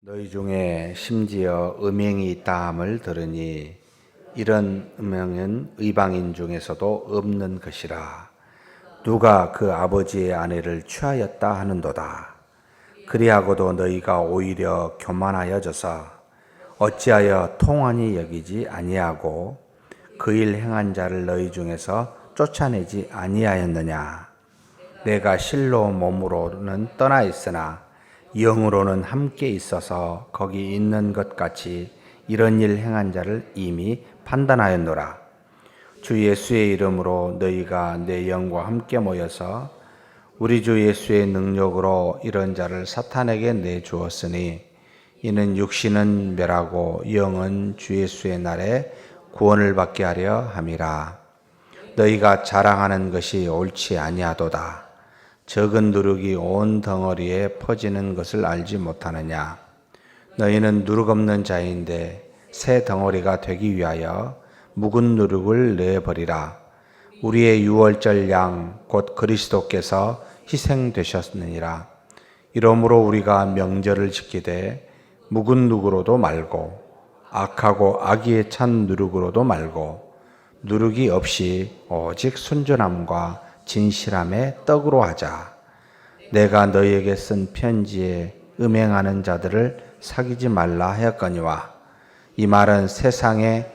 너희 중에 심지어 음행이 있다 함을 들으니 이런 음행은 이방인 중에서도 없는 것이라. 누가 그 아버지의 아내를 취하였다 하는도다. 그리하고도 너희가 오히려 교만하여져서 어찌하여 통한이 여기지 아니하고 그 일 행한 자를 너희 중에서 쫓아내지 아니하였느냐. 내가 실로 몸으로는 떠나 있으나 영으로는 함께 있어서 거기 있는 것 같이 이런 일 행한 자를 이미 판단하였노라. 주 예수의 이름으로 너희가 내 영과 함께 모여서 우리 주 예수의 능력으로 이런 자를 사탄에게 내주었으니 이는 육신은 멸하고 영은 주 예수의 날에 구원을 받게 하려 함이라. 너희가 자랑하는 것이 옳지 아니하도다. 적은 누룩이 온 덩어리에 퍼지는 것을 알지 못하느냐. 너희는 누룩 없는 자인데 새 덩어리가 되기 위하여 묵은 누룩을 내버리라. 우리의 유월절 양 곧 그리스도께서 희생되셨느니라. 이러므로 우리가 명절을 지키되 묵은 누룩으로도 말고 악하고 악의에 찬 누룩으로도 말고 누룩이 없이 오직 순전함과 진실함의 떡으로 하자. 내가 너희에게 쓴 편지에 음행하는 자들을 사귀지 말라 하였거니와 이 말은 세상에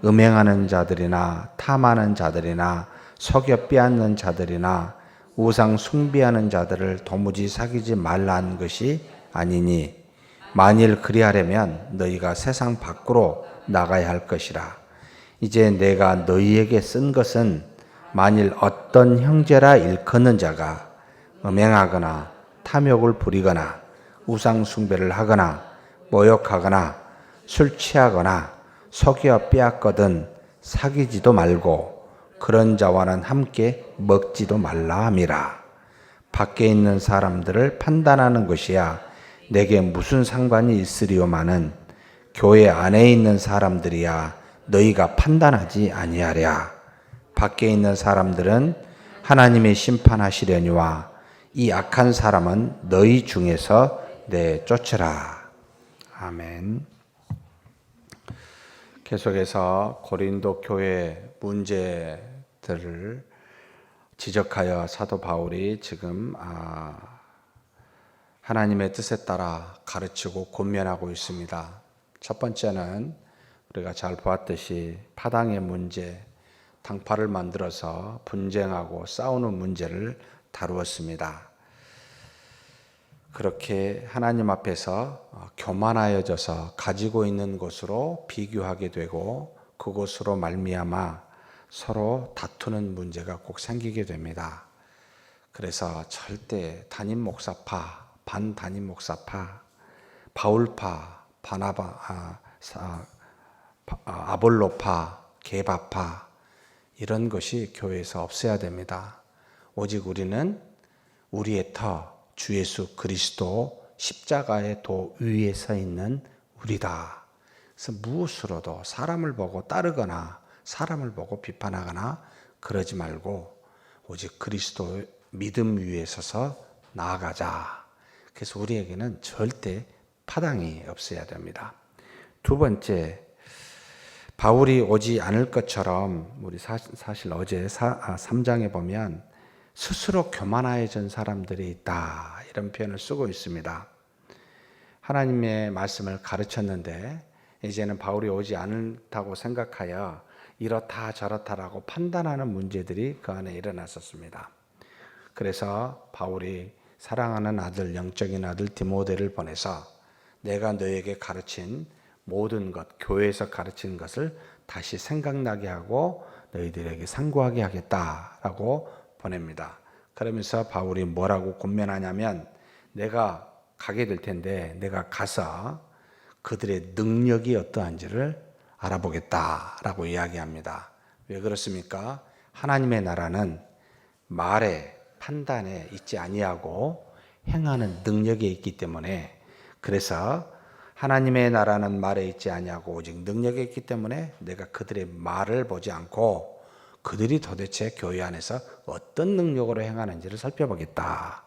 음행하는 자들이나 탐하는 자들이나 속여 빼앗는 자들이나 우상 숭배하는 자들을 도무지 사귀지 말라는 것이 아니니 만일 그리하려면 너희가 세상 밖으로 나가야 할 것이라. 이제 내가 너희에게 쓴 것은 만일 어떤 형제라 일컫는 자가 음행하거나 탐욕을 부리거나 우상 숭배를 하거나 모욕하거나 술 취하거나 속여 빼앗거든 사귀지도 말고 그런 자와는 함께 먹지도 말라 함이라. 밖에 있는 사람들을 판단하는 것이야 내게 무슨 상관이 있으리요마는 교회 안에 있는 사람들이야 너희가 판단하지 아니하랴. 밖에 있는 사람들은 하나님의 심판하시려니와 이 악한 사람은 너희 중에서 내쫓으라. 아멘. 계속해서 고린도 교회 문제들을 지적하여 사도 바울이 지금 하나님의 뜻에 따라 가르치고 권면하고 있습니다. 첫 번째는 우리가 잘 보았듯이 파당의 문제, 당파를 만들어서 분쟁하고 싸우는 문제를 다루었습니다. 그렇게 하나님 앞에서 교만하여져서 가지고 있는 것으로 비교하게 되고 그것으로 말미암아 서로 다투는 문제가 꼭 생기게 됩니다. 그래서 절대 담임 목사파, 반담임 목사파, 바울파, 아볼로파, 게바파 이런 것이 교회에서 없어야 됩니다. 오직 우리는 우리의 터, 주 예수 그리스도 십자가의 도 위에 서 있는 우리다. 그래서 무엇으로도 사람을 보고 따르거나 사람을 보고 비판하거나 그러지 말고 오직 그리스도의 믿음 위에 서서 나아가자. 그래서 우리에게는 절대 파당이 없어야 됩니다. 두 번째, 바울이 오지 않을 것처럼 우리 사실 어제 3장에 보면 스스로 교만해진 사람들이 있다 이런 표현을 쓰고 있습니다. 하나님의 말씀을 가르쳤는데 이제는 바울이 오지 않다고 생각하여 이렇다 저렇다라고 판단하는 문제들이 그 안에 일어났었습니다. 그래서 바울이 사랑하는 아들, 영적인 아들 디모데를 보내서 내가 너에게 가르친 모든 것, 교회에서 가르친 것을 다시 생각나게 하고 너희들에게 상고하게 하겠다라고 보냅니다. 그러면서 바울이 뭐라고 권면하냐면 내가 가게 될 텐데 내가 가서 그들의 능력이 어떠한지를 알아보겠다라고 이야기합니다. 왜 그렇습니까? 하나님의 나라는 말에 판단에 있지 아니하고 행하는 능력에 있기 때문에 그래서 하나님의 나라는 말에 있지 아니하고 오직 능력에 있기 때문에 내가 그들의 말을 보지 않고 그들이 도대체 교회 안에서 어떤 능력으로 행하는지를 살펴보겠다.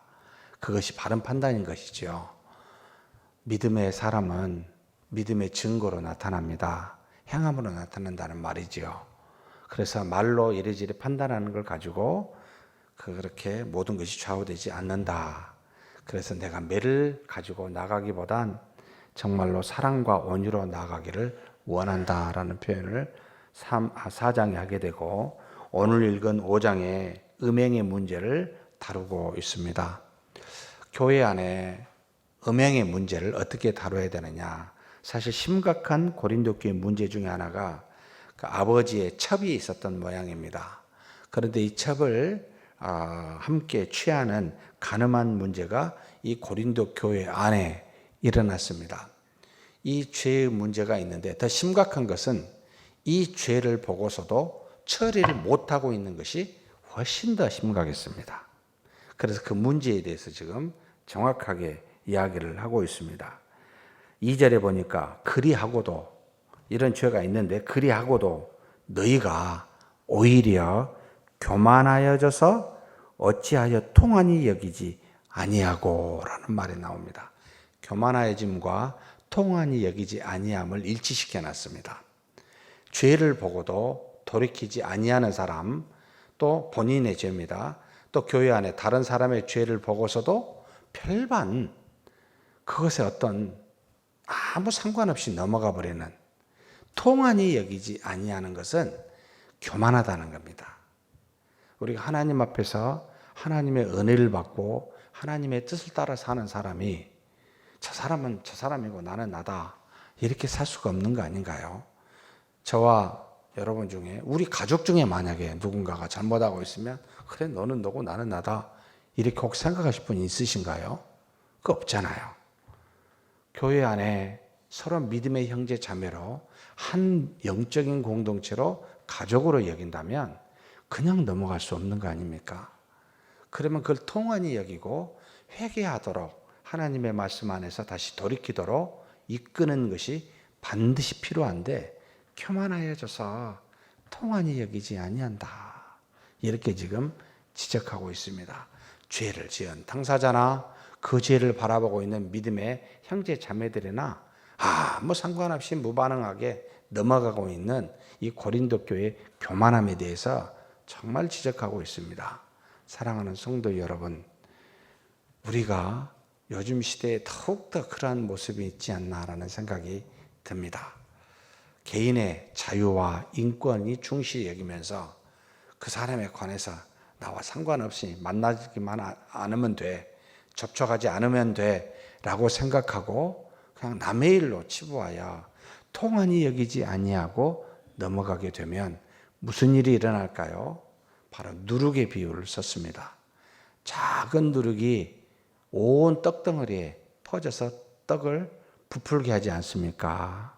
그것이 바른 판단인 것이죠. 믿음의 사람은 믿음의 증거로 나타납니다. 행함으로 나타난다는 말이지요. 그래서 말로 이리저리 판단하는 걸 가지고 그렇게 모든 것이 좌우되지 않는다. 그래서 내가 매를 가지고 나가기보단 정말로 사랑과 온유로 나가기를 원한다라는 표현을 4장에 하게 되고, 오늘 읽은 5장에 음행의 문제를 다루고 있습니다. 교회 안에 음행의 문제를 어떻게 다뤄야 되느냐. 사실 심각한 고린도 교회 문제 중에 하나가 그 아버지의 첩이 있었던 모양입니다. 그런데 이 첩을 함께 취하는 간음한 문제가 이 고린도 교회 안에 일어났습니다. 이 죄의 문제가 있는데 더 심각한 것은 이 죄를 보고서도 처리를 못하고 있는 것이 훨씬 더 심각했습니다. 그래서 그 문제에 대해서 지금 정확하게 이야기를 하고 있습니다. 2절에 보니까 그리하고도, 이런 죄가 있는데 그리하고도 너희가 오히려 교만하여져서 어찌하여 통한이 여기지 아니하고 라는 말이 나옵니다. 교만하여짐과 통한이 여기지 아니함을 일치시켜 놨습니다. 죄를 보고도 돌이키지 아니하는 사람, 또 본인의 죄입니다. 또 교회 안에 다른 사람의 죄를 보고서도 별반 그것에 어떤 아무 상관없이 넘어가 버리는, 통한이 여기지 아니하는 것은 교만하다는 겁니다. 우리가 하나님 앞에서 하나님의 은혜를 받고 하나님의 뜻을 따라 사는 사람이 저 사람은 저 사람이고 나는 나다 이렇게 살 수가 없는 거 아닌가요? 저와 여러분 중에, 우리 가족 중에 만약에 누군가가 잘못하고 있으면 그래 너는 너고 나는 나다 이렇게 혹 생각하실 분이 있으신가요? 그거 없잖아요. 교회 안에 서로 믿음의 형제 자매로 한 영적인 공동체로 가족으로 여긴다면 그냥 넘어갈 수 없는 거 아닙니까? 그러면 그걸 통한이 여기고 회개하도록 하나님의 말씀 안에서 다시 돌이키도록 이끄는 것이 반드시 필요한데, 교만하여져서 통한이 여기지 아니한다 이렇게 지금 지적하고 있습니다. 죄를 지은 당사자나 그 죄를 바라보고 있는 믿음의 형제 자매들이나 아무 상관없이 무반응하게 넘어가고 있는 이 고린도 교회의 교만함에 대해서 정말 지적하고 있습니다. 사랑하는 성도 여러분, 우리가 요즘 시대에 더욱더 그러한 모습이 있지 않나라는 생각이 듭니다. 개인의 자유와 인권이 중시 여기면서 그 사람에 관해서 나와 상관없이 만나지만 않으면 돼, 접촉하지 않으면 돼 라고 생각하고 그냥 남의 일로 치부하여 통한이 여기지 아니하고 넘어가게 되면 무슨 일이 일어날까요? 바로 누룩의 비유를 썼습니다. 작은 누룩이 온 떡덩어리에 퍼져서 떡을 부풀게 하지 않습니까?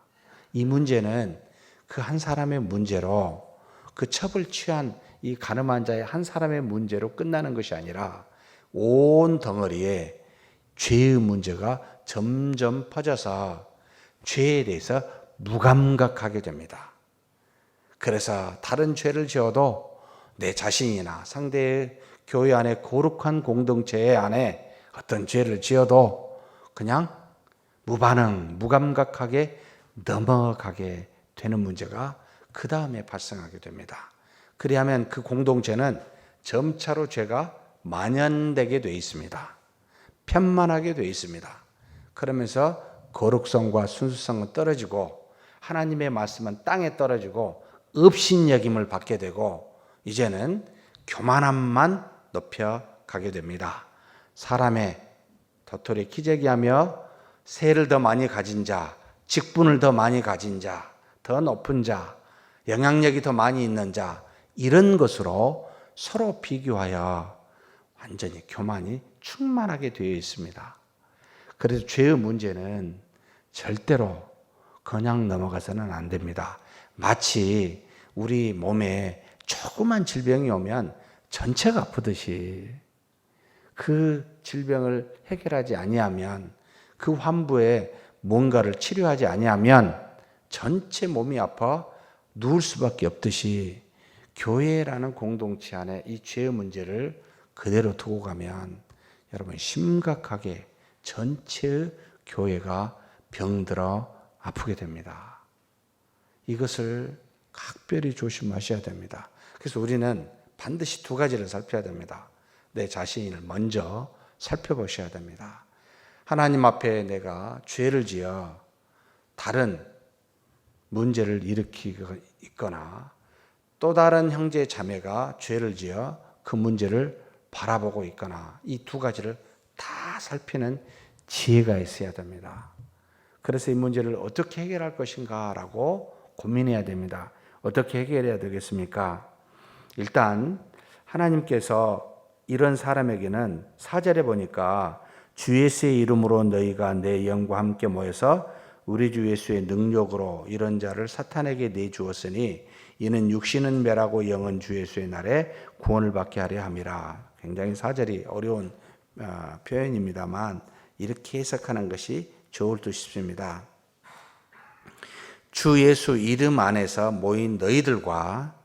이 문제는 그 한 사람의 문제로, 그 첩을 취한 이 간음한 자의 한 사람의 문제로 끝나는 것이 아니라 온 덩어리에 죄의 문제가 점점 퍼져서 죄에 대해서 무감각하게 됩니다. 그래서 다른 죄를 지어도 내 자신이나 상대의 교회 안에 거룩한 공동체 안에 어떤 죄를 지어도 그냥 무반응, 무감각하게 넘어가게 되는 문제가 그 다음에 발생하게 됩니다. 그리하면 그 공동체는 점차로 죄가 만연되게 되어 있습니다. 편만하게 되어 있습니다. 그러면서 거룩성과 순수성은 떨어지고 하나님의 말씀은 땅에 떨어지고 업신여김을 받게 되고 이제는 교만함만 높여가게 됩니다. 사람의 도토리 키재기하며 세를 더 많이 가진 자, 직분을 더 많이 가진 자, 더 높은 자, 영향력이 더 많이 있는 자, 이런 것으로 서로 비교하여 완전히 교만이 충만하게 되어 있습니다. 그래서 죄의 문제는 절대로 그냥 넘어가서는 안 됩니다. 마치 우리 몸에 조그만 질병이 오면 전체가 아프듯이 그 질병을 해결하지 아니하면, 그 환부에 뭔가를 치료하지 아니하면 전체 몸이 아파 누울 수밖에 없듯이 교회라는 공동체 안에 이 죄의 문제를 그대로 두고 가면 여러분 심각하게 전체의 교회가 병들어 아프게 됩니다. 이것을 각별히 조심하셔야 됩니다. 그래서 우리는 반드시 두 가지를 살펴야 됩니다. 내 자신을 먼저 살펴보셔야 됩니다. 하나님 앞에 내가 죄를 지어 다른 문제를 일으키고 있거나 또 다른 형제 자매가 죄를 지어 그 문제를 바라보고 있거나 이 두 가지를 다 살피는 지혜가 있어야 됩니다. 그래서 이 문제를 어떻게 해결할 것인가 라고 고민해야 됩니다. 어떻게 해결해야 되겠습니까? 일단 하나님께서 이런 사람에게는 4절에 보니까 주 예수의 이름으로 너희가 내 영과 함께 모여서 우리 주 예수의 능력으로 이런 자를 사탄에게 내주었으니 이는 육신은 멸하고 영은 주 예수의 날에 구원을 받게 하려 함이라. 굉장히 4절이 어려운 표현입니다만 이렇게 해석하는 것이 좋을 듯 싶습니다. 주 예수 이름 안에서 모인 너희들과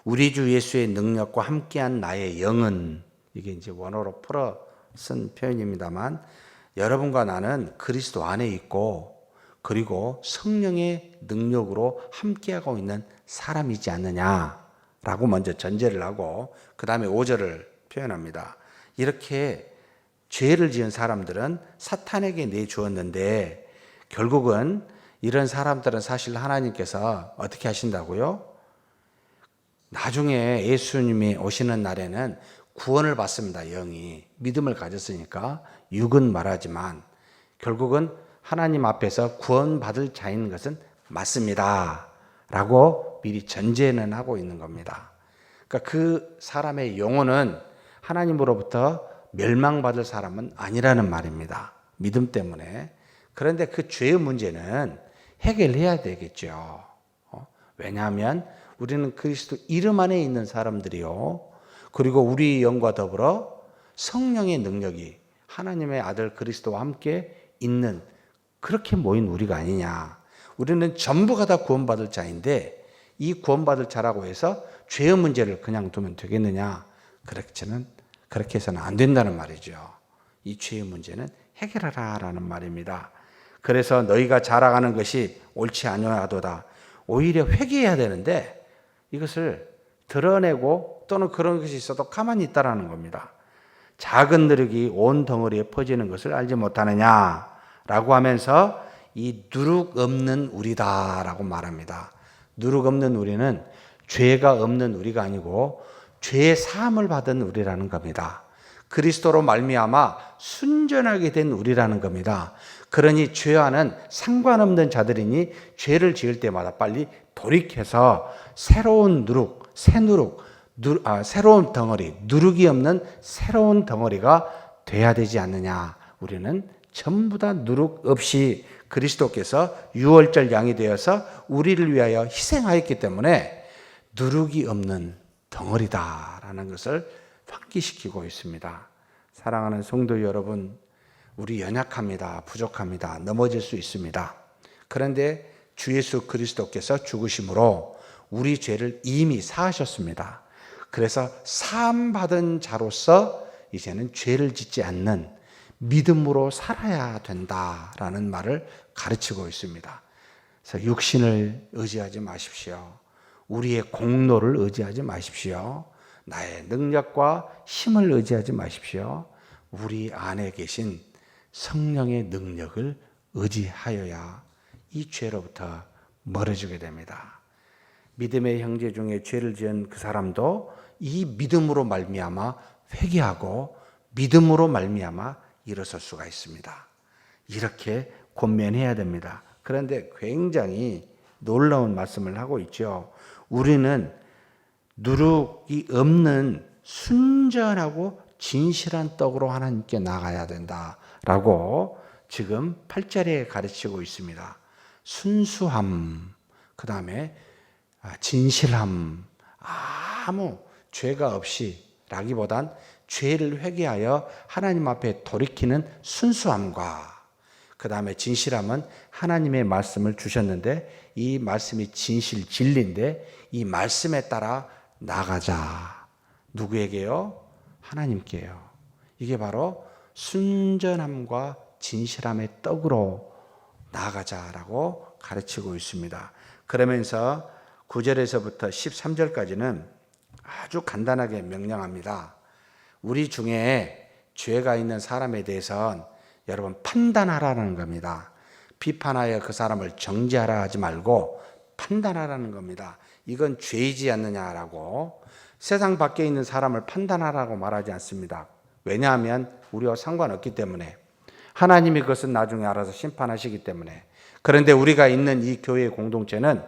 우리 주 예수의 능력과 함께한 나의 영은, 이게 이제 원어로 풀어 쓴 표현입니다만 여러분과 나는 그리스도 안에 있고 그리고 성령의 능력으로 함께하고 있는 사람이지 않느냐라고 먼저 전제를 하고 그 다음에 5절을 표현합니다. 이렇게 죄를 지은 사람들은 사탄에게 내주었는데 결국은 이런 사람들은 사실 하나님께서 어떻게 하신다고요? 나중에 예수님이 오시는 날에는 구원을 받습니다. 영이 믿음을 가졌으니까 육은 말하지만 결국은 하나님 앞에서 구원받을 자인 것은 맞습니다 라고 미리 전제는 하고 있는 겁니다. 그러니까 그 사람의 영혼은 하나님으로부터 멸망받을 사람은 아니라는 말입니다. 믿음 때문에. 그런데 그 죄의 문제는 해결해야 되겠죠. 왜냐하면 우리는 그리스도 이름 안에 있는 사람들이요. 그리고 우리 영과 더불어 성령의 능력이 하나님의 아들 그리스도와 함께 있는 그렇게 모인 우리가 아니냐. 우리는 전부가 다 구원받을 자인데 이 구원받을 자라고 해서 죄의 문제를 그냥 두면 되겠느냐. 그렇게 해서는 안 된다는 말이죠. 이 죄의 문제는 해결하라라는 말입니다. 그래서 너희가 자랑하는 것이 옳지 아니하도다. 오히려 회개해야 되는데 이것을 드러내고 또는 그런 것이 있어도 가만히 있다라는 겁니다. 작은 누룩이 온 덩어리에 퍼지는 것을 알지 못하느냐라고 하면서 이 누룩 없는 우리다라고 말합니다. 누룩 없는 우리는 죄가 없는 우리가 아니고 죄의 사함을 받은 우리라는 겁니다. 그리스도로 말미암아 순전하게 된 우리라는 겁니다. 그러니 죄와는 상관없는 자들이니 죄를 지을 때마다 빨리 돌이켜서 새로운 누룩, 새 누룩, 새로운 덩어리, 누룩이 없는 새로운 덩어리가 돼야 되지 않느냐. 우리는 전부 다 누룩 없이 그리스도께서 유월절 양이 되어서 우리를 위하여 희생하였기 때문에 누룩이 없는 덩어리다라는 것을 환기시키고 있습니다. 사랑하는 성도 여러분, 우리 연약합니다. 부족합니다. 넘어질 수 있습니다. 그런데 주 예수 그리스도께서 죽으심으로 우리 죄를 이미 사하셨습니다. 그래서 사함받은 자로서 이제는 죄를 짓지 않는 믿음으로 살아야 된다라는 말을 가르치고 있습니다. 그래서 육신을 의지하지 마십시오. 우리의 공로를 의지하지 마십시오. 나의 능력과 힘을 의지하지 마십시오. 우리 안에 계신 성령의 능력을 의지하여야 이 죄로부터 멀어지게 됩니다. 믿음의 형제 중에 죄를 지은 그 사람도 이 믿음으로 말미암아 회개하고 믿음으로 말미암아 일어설 수가 있습니다. 이렇게 권면해야 됩니다. 그런데 굉장히 놀라운 말씀을 하고 있죠. 우리는 누룩이 없는 순전하고 진실한 떡으로 하나님께 나가야 된다라고 지금 8절에 가르치고 있습니다. 순수함, 그 다음에 진실함, 아무 죄가 없이 라기보단 죄를 회개하여 하나님 앞에 돌이키는 순수함과 그 다음에 진실함은 하나님의 말씀을 주셨는데 이 말씀이 진실, 진리인데 이 말씀에 따라 나가자. 누구에게요? 하나님께요. 이게 바로 순전함과 진실함의 떡으로 나아가자라고 가르치고 있습니다. 그러면서 9절에서부터 13절까지는 아주 간단하게 명령합니다. 우리 중에 죄가 있는 사람에 대해서는 여러분 판단하라는 겁니다. 비판하여 그 사람을 정죄하라 하지 말고 판단하라는 겁니다. 이건 죄이지 않느냐라고. 세상 밖에 있는 사람을 판단하라고 말하지 않습니다. 왜냐하면 우리와 상관없기 때문에, 하나님이 그것은 나중에 알아서 심판하시기 때문에. 그런데 우리가 있는 이 교회의 공동체는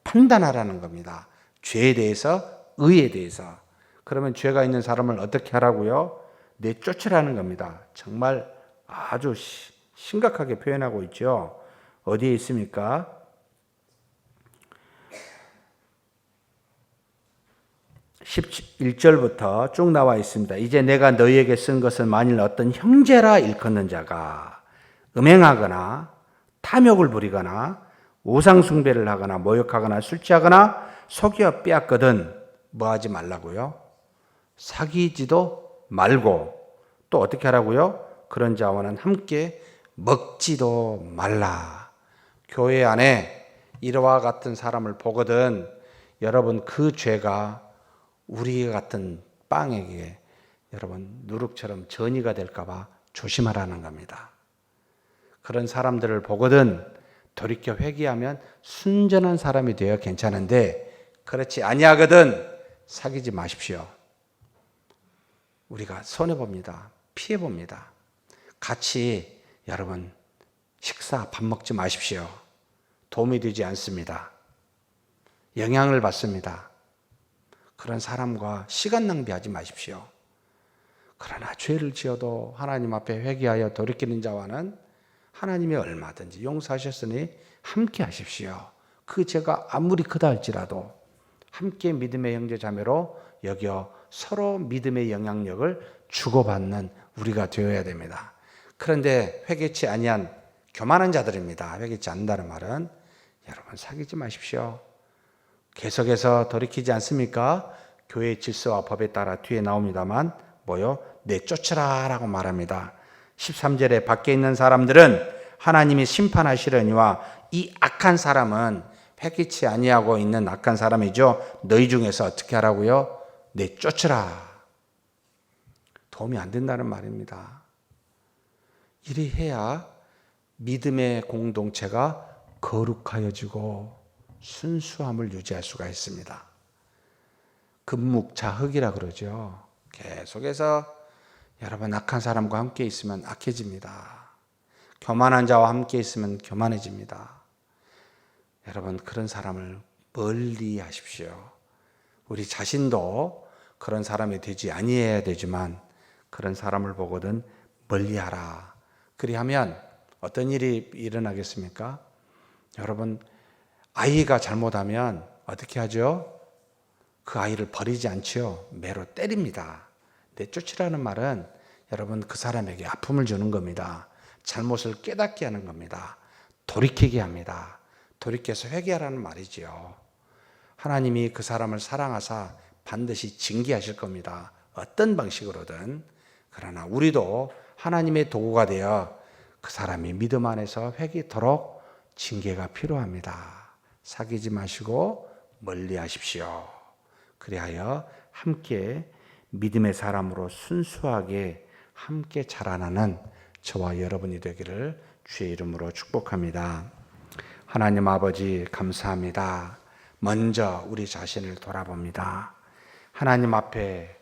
판단하라는 겁니다. 죄에 대해서, 의에 대해서. 그러면 죄가 있는 사람을 어떻게 하라고요? 내쫓으라는 겁니다. 정말 아주 심각하게 표현하고 있죠. 어디에 있습니까? 11절부터 쭉 나와 있습니다. 이제 내가 너희에게 쓴 것은 만일 어떤 형제라 일컫는 자가 음행하거나 탐욕을 부리거나 우상숭배를 하거나 모욕하거나 술 취하거나 속여 빼앗거든 뭐하지 말라고요? 사귀지도 말고 또 어떻게 하라고요? 그런 자와는 함께 먹지도 말라. 교회 안에 이와 같은 사람을 보거든 여러분 그 죄가 우리 같은 빵에게 여러분 누룩처럼 전이가 될까봐 조심하라는 겁니다. 그런 사람들을 보거든 돌이켜 회개하면 순전한 사람이 되어 괜찮은데 그렇지 아니하거든 사귀지 마십시오. 우리가 손해봅니다. 피해봅니다. 같이 여러분 식사 밥 먹지 마십시오. 도움이 되지 않습니다. 영향을 받습니다. 그런 사람과 시간 낭비하지 마십시오. 그러나 죄를 지어도 하나님 앞에 회개하여 돌이키는 자와는 하나님이 얼마든지 용서하셨으니 함께 하십시오. 그 죄가 아무리 크다 할지라도 함께 믿음의 형제 자매로 여겨 서로 믿음의 영향력을 주고받는 우리가 되어야 됩니다. 그런데 회개치 아니한 교만한 자들입니다. 회개치 않는다는 말은 여러분 사귀지 마십시오. 계속해서 돌이키지 않습니까? 교회의 질서와 법에 따라 뒤에 나옵니다만 뭐요? 내쫓으라 라고 말합니다. 13절에 밖에 있는 사람들은 하나님이 심판하시려니와 이 악한 사람은 회개치 아니하고 있는 악한 사람이죠. 너희 중에서 어떻게 하라고요? 내쫓으라. 도움이 안 된다는 말입니다. 이리 해야 믿음의 공동체가 거룩하여지고 순수함을 유지할 수가 있습니다. 금묵자흑이라 그러죠. 계속해서 여러분 악한 사람과 함께 있으면 악해집니다. 교만한 자와 함께 있으면 교만해집니다. 여러분 그런 사람을 멀리 하십시오. 우리 자신도 그런 사람이 되지 아니해야 되지만 그런 사람을 보거든 멀리하라. 그리하면 어떤 일이 일어나겠습니까? 여러분 아이가 잘못하면 어떻게 하죠? 그 아이를 버리지 않죠. 매로 때립니다. 내쫓으라는 말은 여러분 그 사람에게 아픔을 주는 겁니다. 잘못을 깨닫게 하는 겁니다. 돌이키게 합니다. 돌이켜서 회개하라는 말이지요. 하나님이 그 사람을 사랑하사 반드시 징계하실 겁니다. 어떤 방식으로든. 그러나 우리도 하나님의 도구가 되어 그 사람이 믿음 안에서 회개토록 징계가 필요합니다. 사귀지 마시고 멀리 하십시오. 그리하여 함께 믿음의 사람으로 순수하게 함께 자라나는 저와 여러분이 되기를 주의 이름으로 축복합니다. 하나님 아버지 감사합니다. 먼저 우리 자신을 돌아봅니다. 하나님 앞에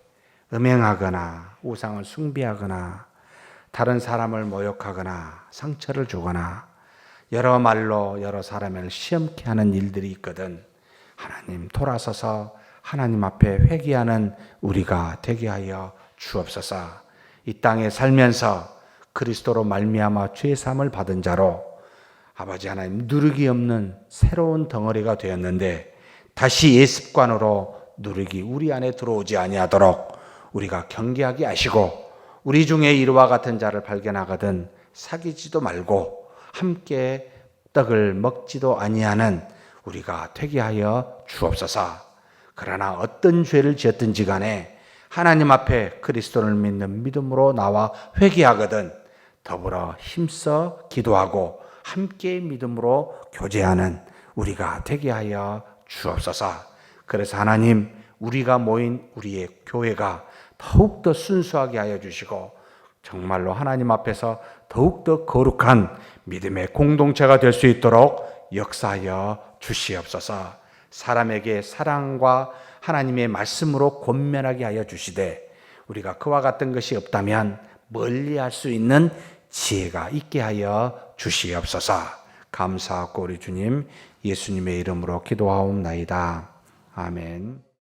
음행하거나 우상을 숭배하거나 다른 사람을 모욕하거나 상처를 주거나 여러 말로 여러 사람을 시험케 하는 일들이 있거든. 하나님 돌아서서 하나님 앞에 회개하는 우리가 되게 하여 주옵소서. 이 땅에 살면서 그리스도로 말미암아 죄 사함을 받은 자로 아버지 하나님 누르기 없는 새로운 덩어리가 되었는데 다시 옛 습관으로 누르기 우리 안에 들어오지 아니하도록 우리가 경계하게 하시고 우리 중에 이와 같은 자를 발견하거든 사귀지도 말고 함께 떡을 먹지도 아니하는 우리가 되게 하여 주옵소서. 그러나 어떤 죄를 지었든지 간에 하나님 앞에 그리스도를 믿는 믿음으로 나와 회개하거든 더불어 힘써 기도하고 함께 믿음으로 교제하는 우리가 되게 하여 주옵소서. 그래서 하나님, 우리가 모인 우리의 교회가 더욱더 순수하게 하여 주시고 정말로 하나님 앞에서 더욱더 거룩한 믿음의 공동체가 될 수 있도록 역사하여 주시옵소서. 사람에게 사랑과 하나님의 말씀으로 권면하게 하여 주시되 우리가 그와 같은 것이 없다면 멀리할 수 있는 지혜가 있게 하여 주시옵소서. 감사하고 우리 주님 예수님의 이름으로 기도하옵나이다. 아멘.